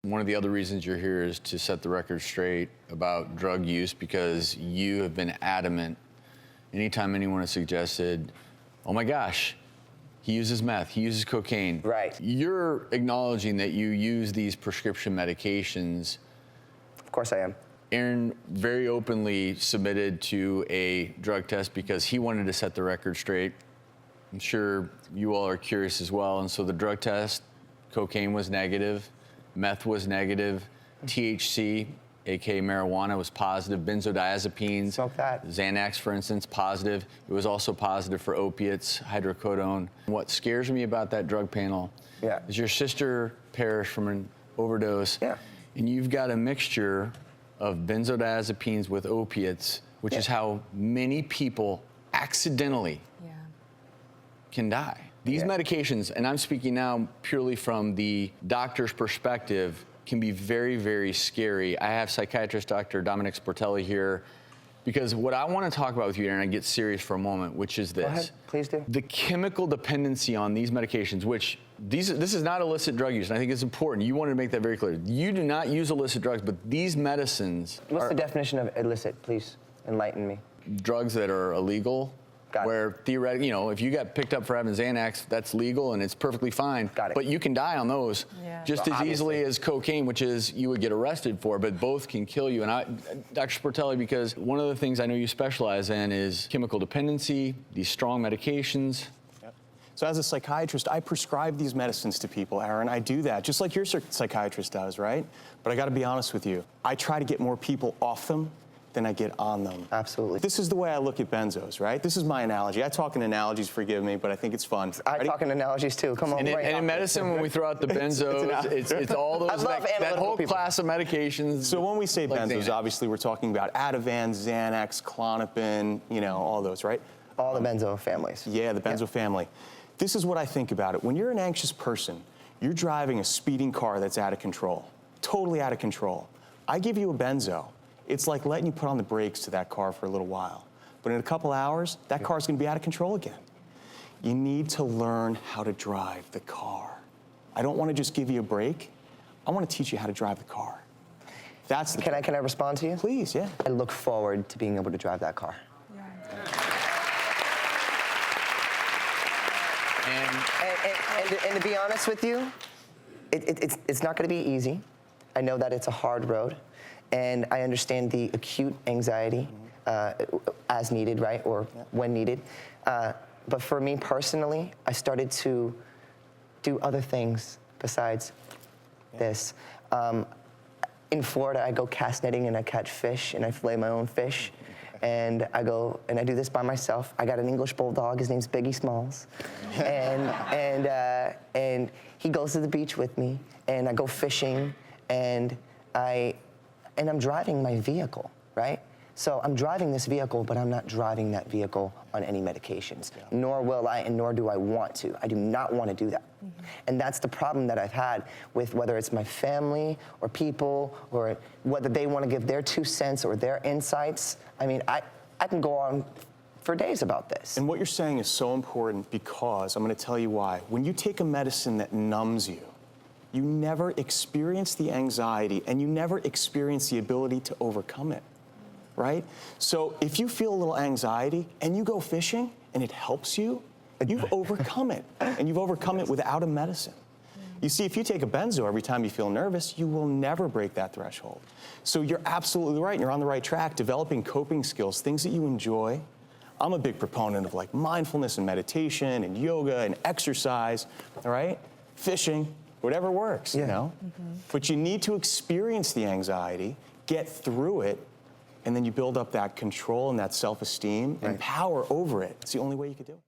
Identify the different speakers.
Speaker 1: One of the other reasons you're here is to set the record straight about drug use, because you have been adamant. Anytime anyone has suggested, oh my gosh, he uses meth, he uses cocaine.
Speaker 2: Right.
Speaker 1: You're acknowledging that you use these prescription medications.
Speaker 2: Of course I am.
Speaker 1: Aaron very openly submitted to a drug test because he wanted to set the record straight. I'm sure you all are curious as well. And so the drug test, cocaine was negative, meth was negative, THC, aka marijuana, was positive, benzodiazepines,
Speaker 2: Smoke that.
Speaker 1: Xanax, for instance, positive. It was also positive for opiates, hydrocodone. What scares me about that drug panel is your sister perished from an overdose, and you've got a mixture of benzodiazepines with opiates, which is how many people accidentally can die. These medications, and I'm speaking now purely from the doctor's perspective, can be very, very scary. I have psychiatrist Dr. Domenick Sportelli here, because what I want to talk about with you, Aaron, I get serious for a moment, which is this.
Speaker 2: Go ahead, please do.
Speaker 1: The chemical dependency on these medications, which this is not illicit drug use, and I think it's important. You wanted to make that very clear. You do not use illicit drugs, but these medicines
Speaker 2: What's the definition of illicit? Please enlighten me.
Speaker 1: Drugs that are illegal. Where theoretically, you know, if you got picked up for having Xanax, that's legal and it's perfectly fine. But you can die on those just as easily as cocaine, which is you would get arrested for, but both can kill you. And Dr. Sportelli, because one of the things I know you specialize in is chemical dependency, these strong medications.
Speaker 3: So as a psychiatrist, I prescribe these medicines to people, Aaron. I do that, just like your psychiatrist does, right? But I gotta be honest with you. I try to get more people off them than I get on them.
Speaker 2: Absolutely.
Speaker 3: This is the way I look at benzos, right? This is my analogy. I talk in analogies, forgive me, but I think it's fun.
Speaker 2: I talk in analogies too, come on.
Speaker 1: And in medicine, when we throw out the benzos, it's all those, that whole class of medications.
Speaker 3: So when we say benzos, obviously we're talking about Ativan, Xanax, Klonopin, you know, all those, right?
Speaker 2: All the benzo families.
Speaker 3: Yeah, the benzo family. This is what I think about it. When you're an anxious person, you're driving a speeding car that's out of control, totally out of control. I give you a benzo. It's like letting you put on the brakes to that car for a little while. But in a couple hours, that car's gonna be out of control again. You need to learn how to drive the car. I don't wanna just give you a break. I wanna teach you how to drive the car. That's the
Speaker 2: Can I respond to you?
Speaker 3: Please, yeah.
Speaker 2: I look forward to being able to drive that car. And to be honest with you, it's not gonna be easy. I know that it's a hard road. And I understand the acute anxiety as needed, right, or when needed. But for me personally, I started to do other things besides this. In Florida, I go cast netting and I catch fish and I fillet my own fish. And I go and I do this by myself. I got an English bulldog. His name's Biggie Smalls, and he goes to the beach with me. And I go fishing, and I'm driving my vehicle, right? So I'm driving this vehicle, but I'm not driving that vehicle on any medications, nor will I, and nor do I want to. I do not want to do that. And that's the problem that I've had with whether it's my family or people, or whether they want to give their 2 cents or their insights. I mean, I can go on for days about this.
Speaker 3: And what you're saying is so important, because I'm going to tell you why. When you take a medicine that numbs you, you never experience the anxiety and you never experience the ability to overcome it, right? So if you feel a little anxiety and you go fishing and it helps you, you've overcome it, and you've overcome it without a medicine. You see, if you take a benzo every time you feel nervous, you will never break that threshold. So you're absolutely right, and you're on the right track, developing coping skills, things that you enjoy. I'm a big proponent of like mindfulness and meditation and yoga and exercise, all right? Fishing. Whatever works, you know? But you need to experience the anxiety, get through it, and then you build up that control and that self-esteem and power over it. It's the only way you could do it.